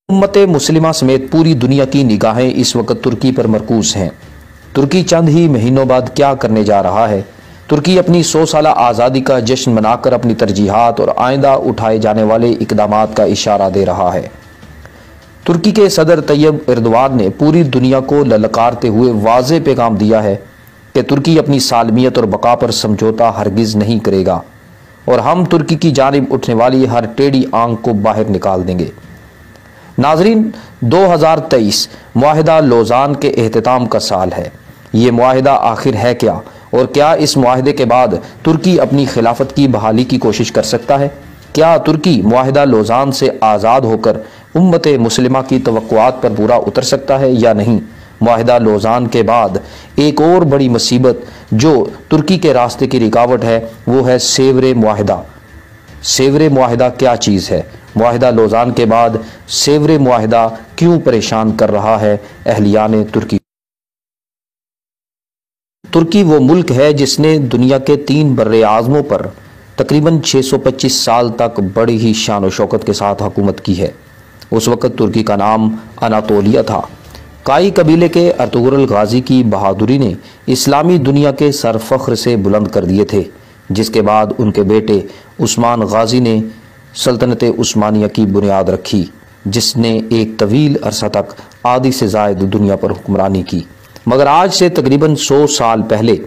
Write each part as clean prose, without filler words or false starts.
उम्मत मुस्लिमा समेत पूरी दुनिया की निगाहें इस वक्त तुर्की पर मरकूज हैं। तुर्की चंद ही महीनों बाद क्या करने जा रहा है? तुर्की अपनी 100 साला आज़ादी का जश्न मनाकर अपनी तरजीहात और आइंदा उठाए जाने वाले इकदामात का इशारा दे रहा है। तुर्की के सदर तैयब एर्दोआन ने पूरी दुनिया को ललकारते हुए वाज़ेह पैगाम दिया है कि तुर्की अपनी सालमियत और बका पर समझौता हरगिज़ नहीं करेगा और हम तुर्की की जानिब उठने वाली हर टेढ़ी आंख को बाहर निकाल देंगे। नाजरीन, 2023 मुआहिदा लोज़ान के एहतिताम का साल है। ये मुआहिदा आखिर है क्या, और क्या इस मुआहिदे के बाद तुर्की अपनी खिलाफत की बहाली की कोशिश कर सकता है? क्या तुर्की मुआहिदा लोज़ान से आज़ाद होकर उम्मत मुस्लिमा की तवक्कुआत पर पूरा उतर सकता है या नहीं? मुआहिदा लोज़ान के बाद एक और बड़ी मुसीबत जो तुर्की के रास्ते की रुकावट है वो है सेवरे मुआहिदा। सेवरे मुआहिदा क्या चीज़ है? मुआहिदा लोज़ान के बाद सेवरे मुआहिदा क्यों परेशान कर रहा है अहलियान तुर्की? तुर्की वो मुल्क है जिसने दुनिया के 3 बर्रे आज़मों पर तकरीबन 625 साल तक बड़ी ही शान और शौकत के साथ हुकूमत की है। उस वक़्त तुर्की का नाम अनातोलिया था। काई कबीले के अर्तुगरुल गाजी की बहादुरी ने इस्लामी दुनिया के सरफ़ख्र से बुलंद कर दिए थे, जिसके बाद उनके बेटे उस्मान गाजी ने सल्तनत उस्मानिया की बुनियाद रखी, जिसने एक तवील अरसा तक आधी से ज़ायद दुनिया पर हुक्मरानी की। मगर आज से तकरीबन 100 साल पहले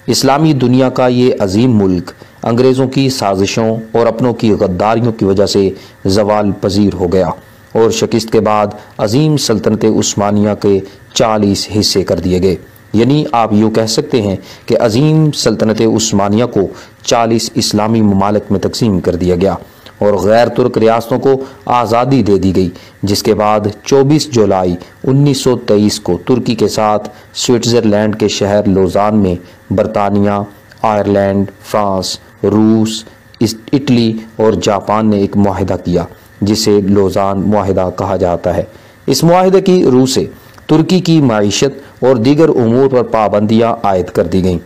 इस्लामी दुनिया का ये अजीम मुल्क अंग्रेज़ों की साजिशों और अपनों की गद्दारियों की वजह से ज़वाल पजीर हो गया और शिकस्त के बाद अजीम सल्तनत उस्मानिया के 40 हिस्से कर दिए गए। यानी आप यूँ कह सकते हैं कि अजीम सल्तनत उस्मानिया को 40 इस्लामी ममालिक में तकसीम कर दिया गया और गैर तुर्क रियासतों को आज़ादी दे दी गई, जिसके बाद 24 जुलाई 1923 को तुर्की के साथ स्विट्ज़रलैंड के शहर लोज़ान में बरतानिया, आयरलैंड, फ्रांस, रूस, इटली और जापान ने एक मुआहिदा किया जिसे लोज़ान मुआहिदा कहा जाता है। इस मुआहिदे की रूह से तुर्की की माईशत और दीगर उमूर पर पाबंदियाँ आयद कर दी गईं।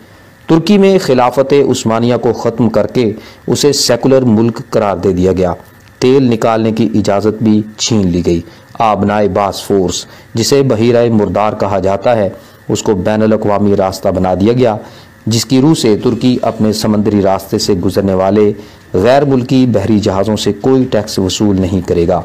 तुर्की में खिलाफत उस्मानिया को ख़त्म करके उसे सेकुलर मुल्क करार दे दिया गया। तेल निकालने की इजाज़त भी छीन ली गई। आबनाए बासफोर्स, जिसे बहीरा मुर्दार कहा जाता है, उसको बैनुल अक़वामी रास्ता बना दिया गया, जिसकी रूह से तुर्की अपने समंदरी रास्ते से गुजरने वाले गैर मुल्की बहरी जहाज़ों से कोई टैक्स वसूल नहीं करेगा।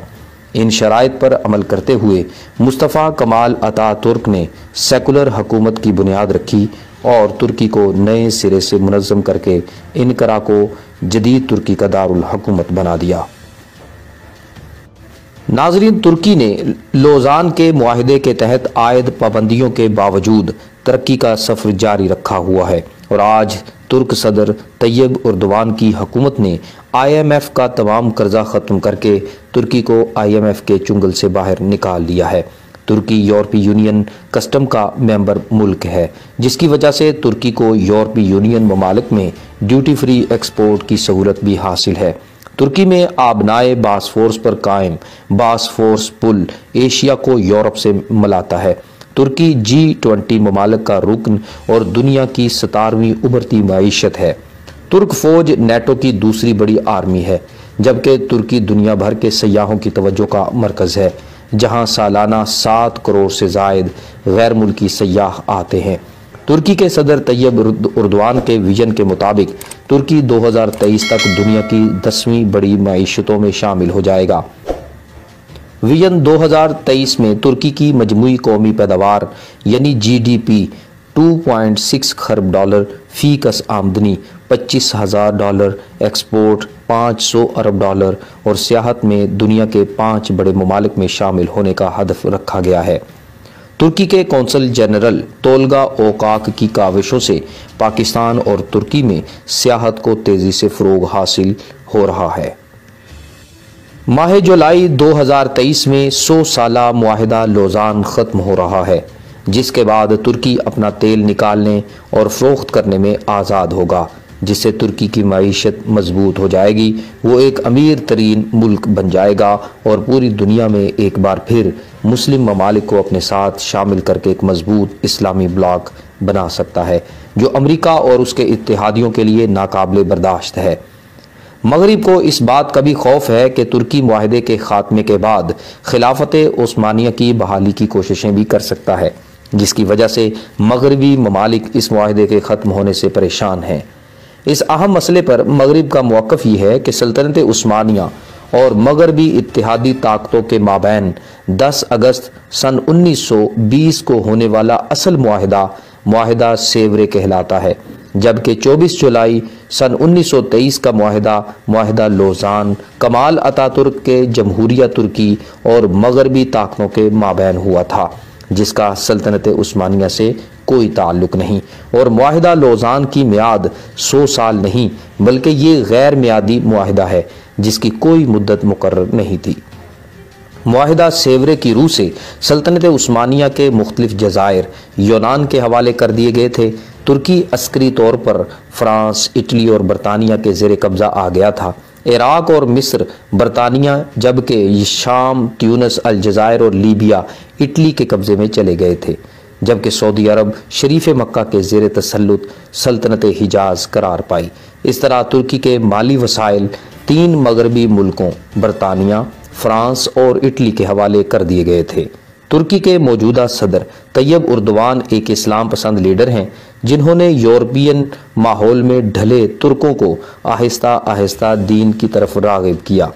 इन शराइत पर अमल करते हुए मुस्तफ़ा कमाल अतातुर्क ने सेकुलर हुकूमत की बुनियाद रखी और तुर्की को नए सिरे से मुनज़्ज़म करके इनकरा को जदीद तुर्की का दारुल हुकूमत बना दिया। नाज़रीन, तुर्की ने लोज़ान के मुआहिदे के तहत आयद पाबंदियों के बावजूद तरक्की का सफ़र जारी रखा हुआ है और आज तुर्क सदर तैयब एर्दोआन की हुकूमत ने IMF का तमाम कर्जा ख़त्म करके तुर्की को IMF के चुंगल से बाहर निकाल लिया है। तुर्की यूरोपीय यूनियन कस्टम का मेंबर मुल्क है, जिसकी वजह से तुर्की को यूरोपीय यूनियन ममालिक में ड्यूटी फ्री एक्सपोर्ट की सहूलत भी हासिल है। तुर्की में आबनाए बासफोर्स पर कायम बासफोर्स पुल एशिया को यूरोप से मिलाता है। तुर्की G20 ममालिक का रुकन और दुनिया की 17वीं उभरती मईशत है। तुर्क फौज नेटो की दूसरी बड़ी आर्मी है, जबकि तुर्की दुनिया भर के सयाहों की तवज्जो का मरकज़ है, जहां सालाना 7 करोड़ से ज़ायद गैर मुल्की सयाह आते हैं। तुर्की के सदर तैयब एर्दोआन के विजन के मुताबिक तुर्की 2023 तक दुनिया की 10वीं बड़ी मईशतों में शामिल हो जाएगा। विजन 2023 में तुर्की की मजमूई कौमी पैदावार यानी GDP 2.6 खरब डॉलर, फी कस आमदनी $25,000, एक्सपोर्ट $500 अरब और सियाहत में दुनिया के 5 बड़े ममालिक में शामिल होने का हदफ रखा गया है। तुर्की के कौंसल जनरल तोलगा ओकाक की काविशों से पाकिस्तान और तुर्की में सियाहत को तेज़ी से फ़रोग़ हासिल हो रहा है। माह जुलाई 2023 में 100 साला मुआहिदा लोज़ान ख़त्म हो रहा है, जिसके बाद तुर्की अपना तेल निकालने और फ़रोख्त करने में आज़ाद होगा, जिससे तुर्की की मईशत मजबूत हो जाएगी। वो एक अमीर तरीन मुल्क बन जाएगा और पूरी दुनिया में एक बार फिर मुस्लिम ममालिक को अपने साथ शामिल करके एक मजबूत इस्लामी ब्लॉक बना सकता है, जो अमेरिका और उसके इत्तेहादियों के लिए नाकाबिले बर्दाश्त है। مغرب کو اس بات کا بھی خوف ہے کہ ترکی معاہدے کے خاتمے کے بعد خلافت عثمانیہ کی بحالی کی کوششیں بھی کر سکتا ہے، جس کی وجہ سے مغربی ممالک اس معاہدے کے ختم ہونے سے پریشان ہیں۔ اس اہم مسئلے پر مغرب کا موقف یہ ہے کہ سلطنت عثمانیہ اور مغربی اتحادی طاقتوں کے مابین 10 اگست سن 1920 کو ہونے والا اصل معاہدہ سیورے کہلاتا ہے، جبکہ 24 جولائی سن 1923 کا معاہدہ لوزان کمال اتاترک کے جمہوریہ ترکی اور مغربی طاقتوں کے مابین ہوا تھا، جس کا سلطنت عثمانیہ سے کوئی تعلق نہیں، اور معاہدہ لوزان کی میعاد 100 سال نہیں بلکہ یہ غیر میعادی معاہدہ ہے جس کی کوئی مدت مقرر نہیں تھی۔ معاہدہ سیورے کی روح سے سلطنت عثمانیہ کے مختلف جزائر یونان کے حوالے کر دیے گئے تھے۔ ترکی عسکری طور پر فرانس، اٹلی اور برطانیہ کے زیر قبضہ آ گیا تھا۔ عراق اور مصر برطانیہ، جبکہ شام، تیونس، الجزائر اور لیبیا اٹلی کے قبضے میں چلے گئے تھے، جبکہ سعودی عرب شریف مکہ کے زیر تسلط سلطنت حجاز قرار پائی۔ اس طرح ترکی کے مالی وسائل 3 مغربی ملکوں برطانیہ، فرانس اور اٹلی کے حوالے کر دیے گئے تھے۔ ترکی کے موجودہ صدر طیب اردوان ایک اسلام پسند لیڈر ہیں جنہوں نے یورپین ماحول میں ڈھلے ترکوں کو آہستہ آہستہ دین کی طرف راغب کیا۔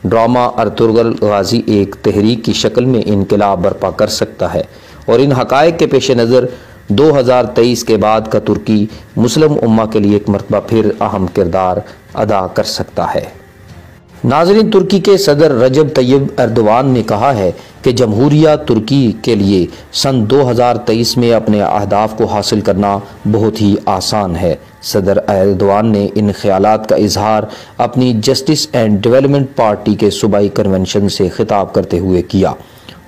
ڈرامہ ارطغرل غازی ایک تحریک کی شکل میں انقلاب برپا کر سکتا ہے، اور ان حقائق کے پیش نظر 2023 کے بعد کا ترکی مسلم امہ کے لیے ایک مرتبہ پھر اہم کردار ادا کر سکتا ہے۔ ناظرین، ترکی کے صدر رجب طیب اردوان نے کہا ہے کہ جمہوریہ ترکی کے لیے سن 2023 میں اپنے اہداف کو حاصل کرنا بہت ہی آسان ہے۔ صدر اردوان نے ان خیالات کا اظہار اپنی جسٹس اینڈ ڈیولپمنٹ پارٹی کے صوبائی کنونشن سے خطاب کرتے ہوئے کیا۔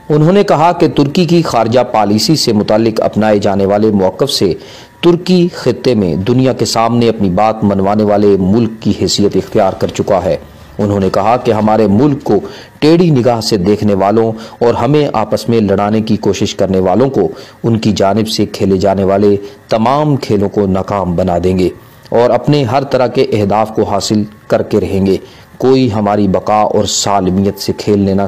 انہوں نے کہا کہ ترکی کی خارجہ پالیسی سے متعلق اپنائے جانے والے موقف سے ترکی خطے میں دنیا کے سامنے اپنی بات منوانے والے ملک کی حیثیت اختیار کر چکا ہے۔ انہوں نے کہا کہ ہمارے ملک کو ٹیڑھی نگاہ سے دیکھنے والوں اور ہمیں آپس میں لڑانے کی کوشش کرنے والوں کو ان کی جانب سے کھیلے جانے والے تمام کھیلوں کو ناکام بنا دیں گے اور اپنے ہر طرح کے اہداف کو حاصل کر کے رہیں گے۔ کوئی ہماری بقا اور سالمیت سے کھیلنے نہ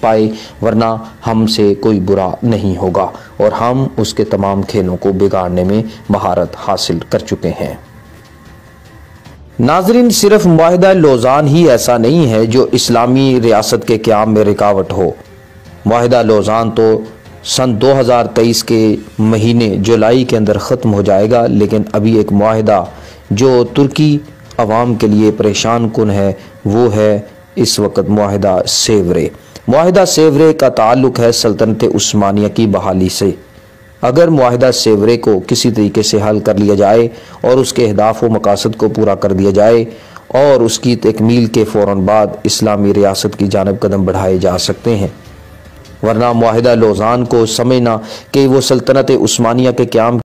پائے، ورنہ ہم سے کوئی برا نہیں ہوگا، اور ہم اس کے تمام کھیلوں کو بگاڑنے میں مہارت حاصل کر چکے ہیں۔ ناظرین، صرف معاہدہ لوزان ہی ایسا نہیں ہے جو اسلامی ریاست کے قیام میں رکاوٹ ہو۔ معاہدہ لوزان تو سن 2023 کے مہینے جولائی کے اندر ختم ہو جائے گا، لیکن ابھی ایک معاہدہ جو ترکی عوام کے لیے پریشان کن ہے وہ ہے اس وقت معاہدہ سیورے۔ معاہدہ سیورے کا تعلق ہے سلطنت عثمانیہ کی بحالی سے۔ اگر معاہدہ سیورے کو کسی طریقے سے حل کر لیا جائے اور اس کے اہداف و مقاصد کو پورا کر دیا جائے اور اس کی تکمیل کے فوراً بعد اسلامی ریاست کی جانب قدم بڑھائے جا سکتے ہیں، ورنہ معاہدہ لوزان کو سمجھنا کہ وہ سلطنت عثمانیہ کے قیام